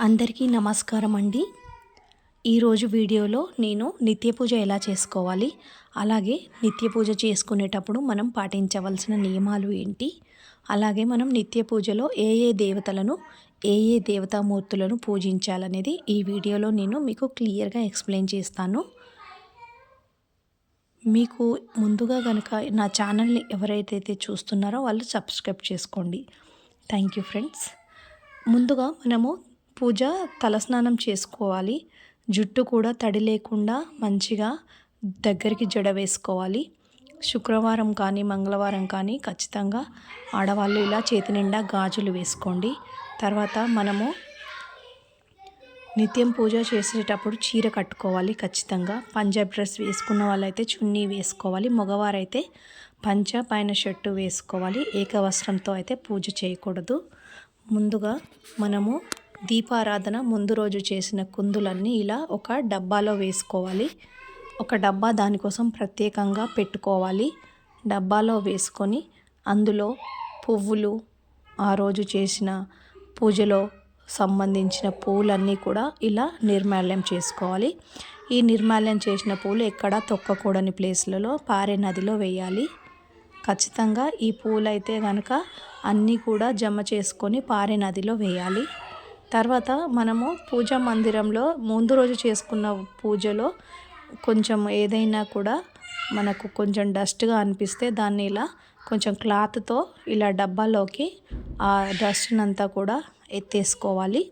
అందరికీ నమస్కారం అండి. ఈరోజు వీడియోలో నేను నిత్య పూజ ఎలా చేసుకోవాలి, అలాగే నిత్య పూజ చేసుకునేటప్పుడు మనం పాటించవలసిన నియమాలు ఏంటి, అలాగే మనం నిత్య పూజలో ఏ దేవతలను ఏ దేవతామూర్తులను పూజించాలనేది ఈ వీడియోలో నేను మీకు క్లియర్గా ఎక్స్ప్లెయిన్ చేస్తాను. మీకు ముందుగా కనుక నా ఛానల్ని ఎవరైతే చూస్తున్నారో వాళ్ళు సబ్స్క్రైబ్ చేసుకోండి. Thank you friends. ముందుగా మనము పూజ తలస్నానం చేసుకోవాలి. జుట్టు కూడా తడి లేకుండా మంచిగా దగ్గరికి జడ వేసుకోవాలి. శుక్రవారం కానీ మంగళవారం కానీ ఖచ్చితంగా ఆడవాళ్ళు ఇలా చేతి నిండా గాజులు వేసుకోండి. తర్వాత మనము నిత్యం పూజ చేసేటప్పుడు చీర కట్టుకోవాలి. ఖచ్చితంగా పంజాబ్ డ్రెస్ వేసుకున్న వాళ్ళైతే చున్నీ వేసుకోవాలి. మగవారైతే పంచ పైన షర్టు వేసుకోవాలి. ఏకవస్త్రంతో అయితే పూజ చేయకూడదు. ముందుగా మనము దీపారాధన ముందు రోజు చేసిన కుందులన్నీ ఇలా ఒక డబ్బాలో వేసుకోవాలి. ఒక డబ్బా దానికోసం ప్రత్యేకంగా పెట్టుకోవాలి. డబ్బాలో వేసుకొని అందులో పువ్వులు, ఆ రోజు చేసిన పూజలో సంబంధించిన పూలన్నీ కూడా ఇలా నిర్మాల్యం చేసుకోవాలి. ఈ నిర్మాల్యం చేసిన పూలు ఎక్కడ తొక్కకూడని ప్లేస్లలో పారే నదిలో వేయాలి. ఖచ్చితంగా ఈ పూలైతే కనుక అన్నీ కూడా జమ చేసుకొని పారే నదిలో వేయాలి. తర్వాత మనము పూజా మందిరంలో ముందు రోజు చేసుకున్న పూజలో కొంచెం ఏదైనా కూడా మనకు కొంచెం డస్ట్గా అనిపిస్తే దాన్ని ఇలా కొంచెం క్లాత్తో ఇలా డబ్బాలోకి ఆ డస్ట్ని అంతా కూడా ఎత్తేసుకోవాలి.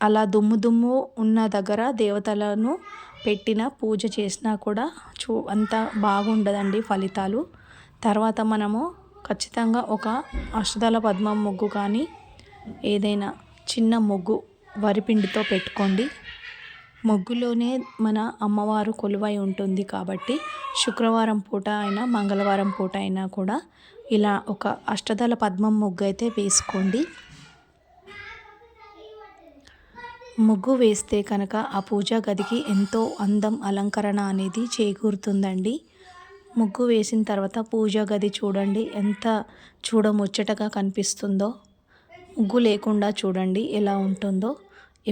అలా దుమ్ము ఉన్న దగ్గర దేవతలను పెట్టిన పూజ చేసినా కూడా అంత బాగుండదండి ఫలితాలు. తర్వాత మనము ఖచ్చితంగా ఒక అష్టదళ పద్మం ముగ్గు కానీ ఏదైనా చిన్న ముగ్గు వరిపిండితో పెట్టుకోండి. ముగ్గులోనే మన అమ్మవారు కొలువై ఉంటుంది కాబట్టి శుక్రవారం పూట అయినా మంగళవారం పూట అయినా కూడా ఇలా ఒక అష్టదళ పద్మం ముగ్గు అయితే వేసుకోండి. ముగ్గు వేస్తే కనుక ఆ పూజా గదికి ఎంతో అందం అలంకరణ అనేది చేకూరుతుందండి. ముగ్గు వేసిన తర్వాత పూజా గది చూడండి ఎంత చూడముచ్చటగా కనిపిస్తుందో. ముగ్గు లేకుండా చూడండి ఎలా ఉంటుందో.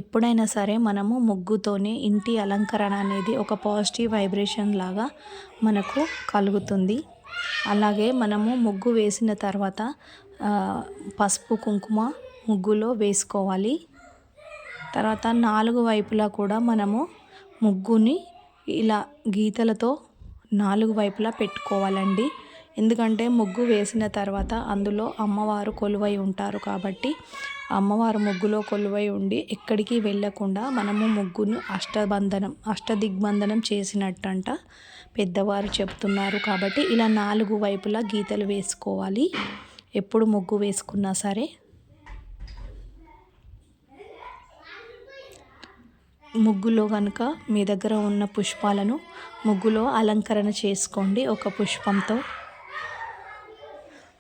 ఎప్పుడైనా సరే మనము ముగ్గుతోనే ఇంటి అలంకరణ అనేది ఒక పాజిటివ్ వైబ్రేషన్ లాగా మనకు కలుగుతుంది. అలాగే మనము ముగ్గు వేసిన తర్వాత పసుపు కుంకుమ ముగ్గులో వేసుకోవాలి. తర్వాత 4 వైపులా కూడా మనము ముగ్గుని ఇలా గీతలతో 4 వైపులా పెట్టుకోవాలండి. ఎందుకంటే ముగ్గు వేసిన తర్వాత అందులో అమ్మవారు కొలువై ఉంటారు కాబట్టి అమ్మవారు ముగ్గులో కొలువై ఉండి ఎక్కడికి వెళ్ళకుండా మనము ముగ్గును అష్టదిగ్బంధనం చేసినట్టంట పెద్దవారు చెప్తున్నారు. కాబట్టి ఇలా 4 వైపులా గీతలు వేసుకోవాలి ఎప్పుడు ముగ్గు వేసుకున్నా సరే. ముగ్గులో కనుక మీ దగ్గర ఉన్న పుష్పాలను ముగ్గులో అలంకరణ చేసుకోండి ఒక పుష్పంతో.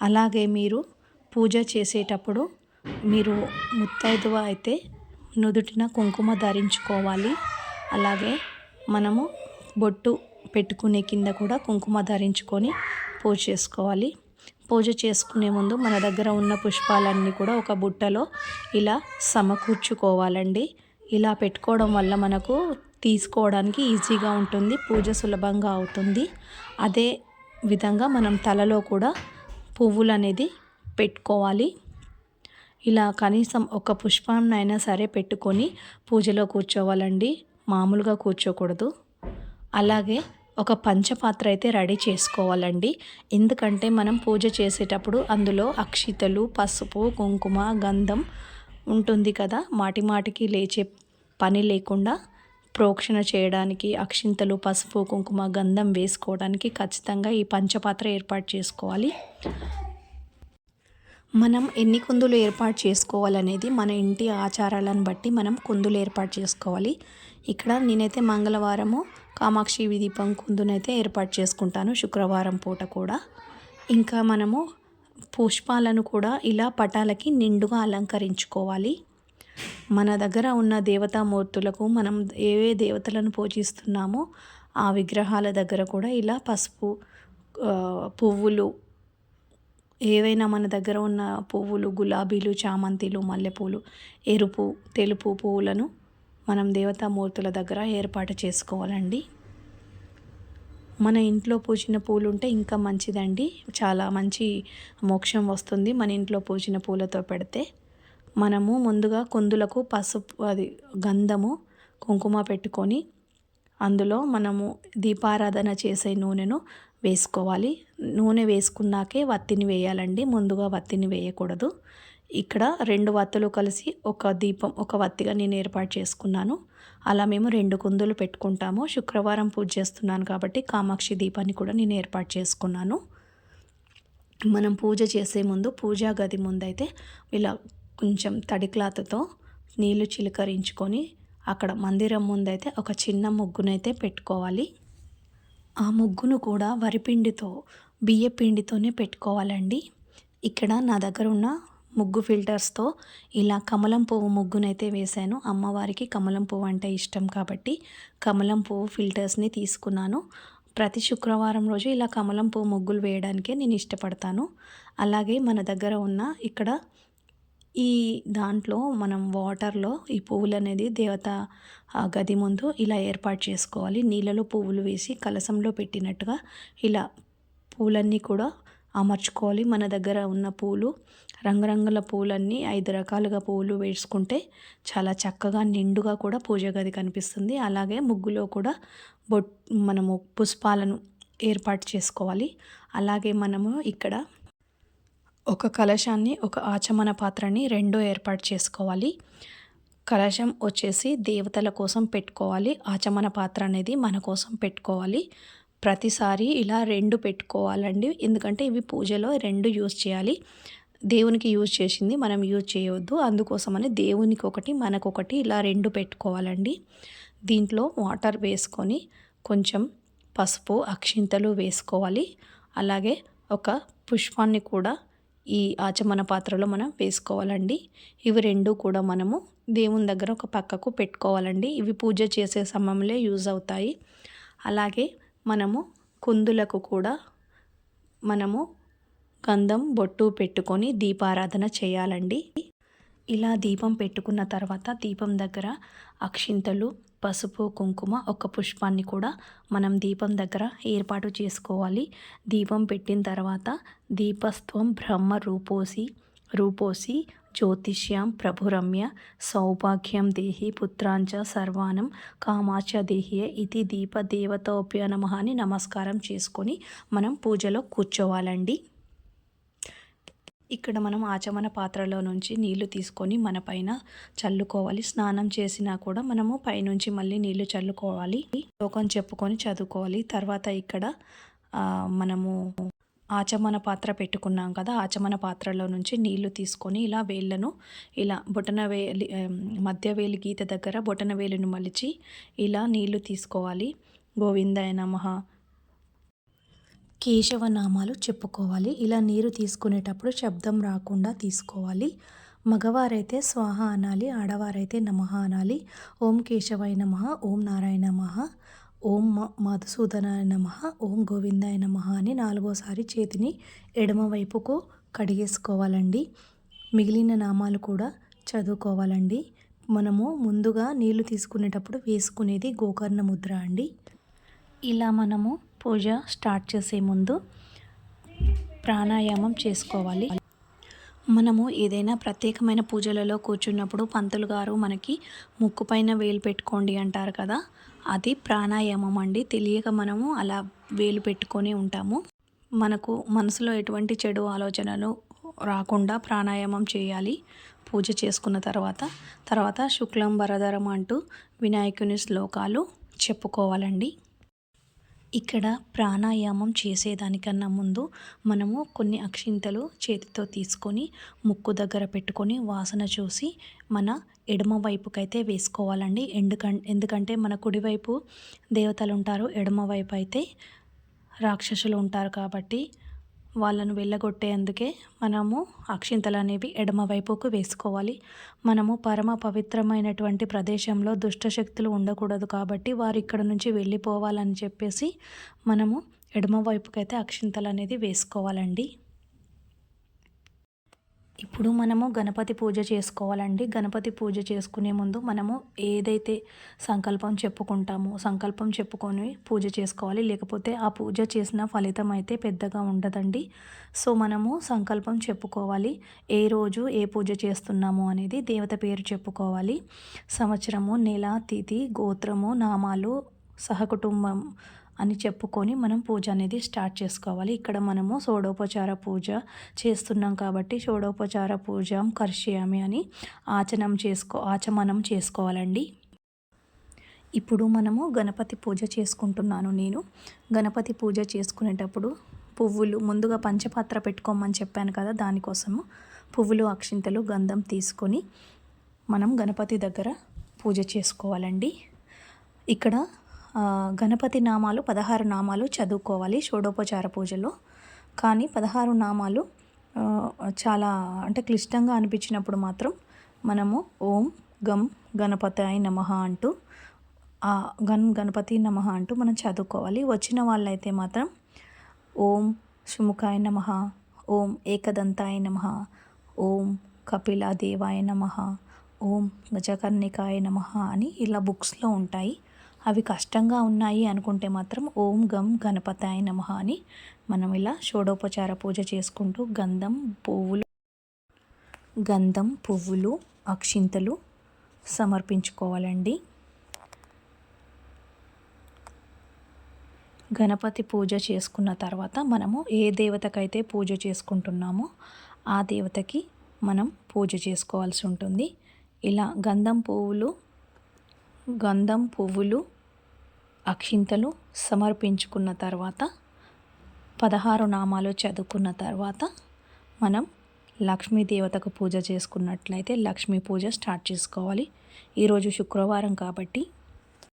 అలాగే మీరు పూజ చేసేటప్పుడు మీరు ముత్తైదువ అయితే నుదుటిన కుంకుమ ధరించుకోవాలి. అలాగే మనము బొట్టు పెట్టుకునే కింద కూడా కుంకుమ ధరించుకొని పూజ చేసుకోవాలి. పూజ చేసుకునే ముందు మన దగ్గర ఉన్న పుష్పాలన్నీ కూడా ఒక బుట్టలో ఇలా సమకూర్చుకోవాలండి. ఇలా పెట్టుకోవడం వల్ల మనకు తీసుకోవడానికి ఈజీగా ఉంటుంది, పూజ సులభంగా అవుతుంది. అదే విధంగా మనం తలలో కూడా పువ్వులు అనేది పెట్టుకోవాలి. ఇలా కనీసం ఒక పుష్పాన్నైనా సరే పెట్టుకొని పూజలో కూర్చోవాలండి, మామూలుగా కూర్చోకూడదు. అలాగే ఒక పంచపాత్ర అయితే రెడీ చేసుకోవాలండి. ఎందుకంటే మనం పూజ చేసేటప్పుడు అందులో అక్షితలు, పసుపు, కుంకుమ, గంధం ఉంటుంది కదా. మాటికి లేచే పని లేకుండా ప్రోక్షణ చేయడానికి అక్షింతలు, పసుపు, కుంకుమ, గంధం వేసుకోవడానికి ఖచ్చితంగా ఈ పంచపాత్ర ఏర్పాటు చేసుకోవాలి. మనం ఎన్ని కుందులు ఏర్పాటు చేసుకోవాలనేది మన ఇంటి ఆచారాలను బట్టి మనం కుందులు ఏర్పాటు చేసుకోవాలి. ఇక్కడ నేనైతే మంగళవారము కామాక్షి దీపం కుందునైతే ఏర్పాటు చేసుకుంటాను, శుక్రవారం పూట కూడా. ఇంకా మనము పుష్పాలను కూడా ఇలా పటాలకి నిండుగా అలంకరించుకోవాలి. మన దగ్గర ఉన్న దేవతామూర్తులకు మనం ఏ దేవతలను పూజిస్తున్నామో ఆ విగ్రహాల దగ్గర కూడా ఇలా పసుపు, పువ్వులు ఏవైనా మన దగ్గర ఉన్న పువ్వులు, గులాబీలు, చామంతిలు, మల్లెపూలు, ఎరుపు, తెలుపు పువ్వులను మనం దేవతామూర్తుల దగ్గర ఏర్పాటు చేసుకోవాలండి. మన ఇంట్లో పూసిన పూలు ఉంటే ఇంకా మంచిదండి. చాలా మంచి మోక్షం వస్తుంది మన ఇంట్లో పూసిన పూలతో పెడితే. మనము ముందుగా కుందులకు పసుపు గంధము, కుంకుమ పెట్టుకొని అందులో మనము దీపారాధన చేసే నూనెను వేసుకోవాలి. నూనె వేసుకున్నాకే వత్తిని వేయాలండి, ముందుగా వత్తిని వేయకూడదు. ఇక్కడ 2 వత్తులు కలిసి ఒక వత్తిగా నేను ఏర్పాటు చేసుకున్నాను. అలా మేము 2 కుందులు పెట్టుకుంటాము. శుక్రవారం పూజ చేస్తున్నాను కాబట్టి కామాక్షి దీపాన్ని కూడా నేను ఏర్పాటు చేసుకున్నాను. మనం పూజ చేసే ముందు పూజా గది ముందైతే ఇలా కొంచెం తడి క్లాత్తో నీళ్లు చిలకరించుకొని అక్కడ మందిరం ముందైతే ఒక చిన్న ముగ్గునైతే పెట్టుకోవాలి. ఆ ముగ్గును కూడా వరిపిండితో, బియ్య పిండితోనే పెట్టుకోవాలండి. ఇక్కడ నా దగ్గర ఉన్న ముగ్గు ఫిల్టర్స్తో ఇలా కమలం పువ్వు ముగ్గునైతే వేశాను. అమ్మవారికి కమలం పువ్వు అంటే ఇష్టం కాబట్టి కమలం పువ్వు ఫిల్టర్స్ని తీసుకున్నాను. ప్రతి శుక్రవారం రోజు ఇలా కమలం పువ్వు ముగ్గులు వేయడానికే నేను ఇష్టపడతాను. అలాగే మన దగ్గర ఉన్న ఇక్కడ ఈ దాంట్లో మనం వాటర్లో ఈ పువ్వులు అనేది దేవత గది ముందు ఇలా ఏర్పాటు చేసుకోవాలి. నీళ్ళలో పువ్వులు వేసి కలశంలో పెట్టినట్టుగా ఇలా పూలన్నీ కూడా అమర్చుకోవాలి. మన దగ్గర ఉన్న పూలు, రంగురంగుల పూలన్నీ 5 రకాలుగా పువ్వులు వేసుకుంటే చాలా చక్కగా నిండుగా కూడా పూజ గది కనిపిస్తుంది. అలాగే ముగ్గులో కూడా మనము పుష్పాలను ఏర్పాటు చేసుకోవాలి. అలాగే మనము ఇక్కడ ఒక కలశాన్ని, ఒక ఆచమన పాత్రని 2 ఏర్పాటు చేసుకోవాలి. కలశం వచ్చేసి దేవతల కోసం పెట్టుకోవాలి. ఆచమన పాత్ర అనేది మన కోసం పెట్టుకోవాలి. ప్రతిసారి ఇలా 2 పెట్టుకోవాలండి. ఎందుకంటే ఇవి పూజలో 2 యూజ్ చేయాలి. దేవునికి యూజ్ చేసింది మనం యూజ్ చేయవద్దు. అందుకోసమని దేవునికి ఒకటి, మనకొకటి ఇలా 2 పెట్టుకోవాలండి. దీంట్లో వాటర్ వేసుకొని కొంచెం పసుపు, అక్షింతలు వేసుకోవాలి. అలాగే ఒక పుష్పాన్ని కూడా ఈ ఆచమన పాత్రలో మనం వేసుకోవాలండి. ఇవి 2 కూడా మనము దేవుని దగ్గర ఒక పక్కకు పెట్టుకోవాలండి. ఇవి పూజ చేసే సమయంలో యూజ్ అవుతాయి. అలాగే మనము కుందులకు కూడా మనము గంధం బొట్టు పెట్టుకొని దీపారాధన చేయాలండి. ఇలా దీపం పెట్టుకున్న తర్వాత దీపం దగ్గర అక్షింతలు, పసుపు, కుంకుమ, ఒక పుష్పాన్ని కూడా మనం దీపం దగ్గర ఏర్పాటు చేసుకోవాలి. దీపం పెట్టిన తర్వాత దీపస్త్వం బ్రహ్మ రూపోసి జ్యోతిష్యాం ప్రభురమ్య సౌభాగ్యం దేహి పుత్రాంచ సర్వానం కామాచ దేహియే ఇది దీప దేవతోభ్య నమః అని నమస్కారం చేసుకొని మనం పూజలో కూర్చోవాలండి. ఇక్కడ మనం ఆచమన పాత్రలో నుంచి నీళ్లు తీసుకొని మన పైన చల్లుకోవాలి. స్నానం చేసినా కూడా మనము పైనుంచి మళ్ళీ నీళ్లు చల్లుకోవాలి. శ్లోకం చెప్పుకొని చదువుకోవాలి. తర్వాత ఇక్కడ మనము ఆచమన పాత్ర పెట్టుకున్నాం కదా, ఆచమన పాత్రలో నుంచి నీళ్లు తీసుకొని ఇలా వేళ్ళను ఇలా మధ్య వేలి గీత దగ్గర బొటన వేలును మలిచి ఇలా నీళ్లు తీసుకోవాలి. గోవిందాయ నమః, కేశవనామాలు చెప్పుకోవాలి. ఇలా నీరు తీసుకునేటప్పుడు శబ్దం రాకుండా తీసుకోవాలి. మగవారైతే స్వాహ అనాలి, ఆడవారైతే నమః అనాలి. ఓం కేశవాయ నమః, ఓం నారాయణ నమః, ఓం మధుసూదనాయ నమః, ఓం గోవిందాయ నమః అని 4వసారి చేతిని ఎడమ వైపుకు కడిగేసుకోవాలండి. మిగిలిన నామాలు కూడా చదువుకోవాలండి. మనము ముందుగా నీళ్లు తీసుకునేటప్పుడు వేసుకునేది గోకర్ణ ముద్ర అండి. ఇలా మనము పూజ స్టార్ట్ చేసే ముందు ప్రాణాయామం చేసుకోవాలి. మనము ఏదైనా ప్రత్యేకమైన పూజలలో కూర్చున్నప్పుడు పంతులు గారు మనకి ముక్కు పైన వేలు పెట్టుకోండి అంటారు కదా, అది ప్రాణాయామం అండి. తెలియక మనము అలా వేలు పెట్టుకొని ఉంటాము. మనకు మనసులో ఎటువంటి చెడు ఆలోచనలు రాకుండా ప్రాణాయామం చేయాలి పూజ చేసుకున్న తర్వాత శుక్లం వరదరం అంటూ వినాయకుని శ్లోకాలు చెప్పుకోవాలండి. ఇక్కడ ప్రాణాయామం చేసేదానికన్నా ముందు మనము కొన్ని అక్షింతలు చేతితో తీసుకొని ముక్కు దగ్గర పెట్టుకొని వాసన చూసి మన ఎడమ వైపుకైతే వేసుకోవాలండి. ఎందుకంటే మన కుడివైపు దేవతలు ఉంటారు, ఎడమ వైపు అయితే రాక్షసులు ఉంటారు కాబట్టి వాళ్ళను వెళ్ళగొట్టేందుకే మనము అక్షింతలు అనేవి ఎడమ వైపుకు వేసుకోవాలి. మనము పరమ పవిత్రమైనటువంటి ప్రదేశంలో దుష్టశక్తులు ఉండకూడదు కాబట్టి వారు ఇక్కడ నుంచి వెళ్ళిపోవాలని చెప్పేసి మనము ఎడమ వైపుకైతే అక్షింతలు అనేది వేసుకోవాలండి. ఇప్పుడు మనము గణపతి పూజ చేసుకోవాలండి. గణపతి పూజ చేసుకునే ముందు మనము ఏదైతే సంకల్పం చెప్పుకుంటామో సంకల్పం చెప్పుకొని పూజ చేసుకోవాలి. లేకపోతే ఆ పూజ చేసిన ఫలితం అయితే పెద్దగా ఉండదండి. సో మనము సంకల్పం చెప్పుకోవాలి. ఏ రోజు ఏ పూజ చేస్తున్నాము అనేది దేవత పేరు చెప్పుకోవాలి. సంవత్సరము, నెల, తిథి, గోత్రము, నామాలు, సహకుటుంబం అని చెప్పుకొని మనం పూజ అనేది స్టార్ట్ చేసుకోవాలి. ఇక్కడ మనము షోడోపచార పూజ చేస్తున్నాం కాబట్టి షోడోపచార పూజ కరిష్యామి అని ఆచమనం చేసుకోవాలండి. ఇప్పుడు మనము గణపతి పూజ చేసుకుంటున్నాను నేను. గణపతి పూజ చేసుకునేటప్పుడు పువ్వులు ముందుగా పంచపాత్ర పెట్టుకోమని చెప్పాను కదా, దానికోసము పువ్వులు, అక్షింతలు, గంధం తీసుకొని మనం గణపతి దగ్గర పూజ చేసుకోవాలండి. ఇక్కడ గణపతి నామాలు 16 నామాలు చదువుకోవాలి షోడోపచార పూజలో. కానీ 16 నామాలు చాలా అంటే క్లిష్టంగా అనిపించినప్పుడు మాత్రం మనము ఓం గం గణపతాయ నమః అంటూ గణపతి నమః అంటూ మనం చదువుకోవాలి. వచ్చిన వాళ్ళైతే మాత్రం ఓం సుముఖాయ నమః, ఓం ఏకదంతాయ నమః, ఓం కపిల దేవాయ నమః, ఓం గజకర్ణికాయ నమః అని ఇలా బుక్స్లో ఉంటాయి. అవి కష్టంగా ఉన్నాయి అనుకుంటే మాత్రం ఓం గం గణపతాయ నమః అని మనం ఇలా షోడోపచార పూజ చేసుకుంటూ గంధం పువ్వులు అక్షింతలు సమర్పించుకోవాలండి. గణపతి పూజ చేసుకున్న తర్వాత మనము ఏ దేవతకైతే పూజ చేసుకుంటున్నామో ఆ దేవతకి మనం పూజ చేసుకోవాల్సి ఉంటుంది. ఇలా గంధం పువ్వులు అక్షింతలు సమర్పించుకున్న తర్వాత 16 నామాలు చదువుకున్న తర్వాత మనం లక్ష్మీదేవతకు పూజ చేసుకున్నట్లయితే లక్ష్మీ పూజ స్టార్ట్ చేసుకోవాలి. ఈరోజు శుక్రవారం కాబట్టి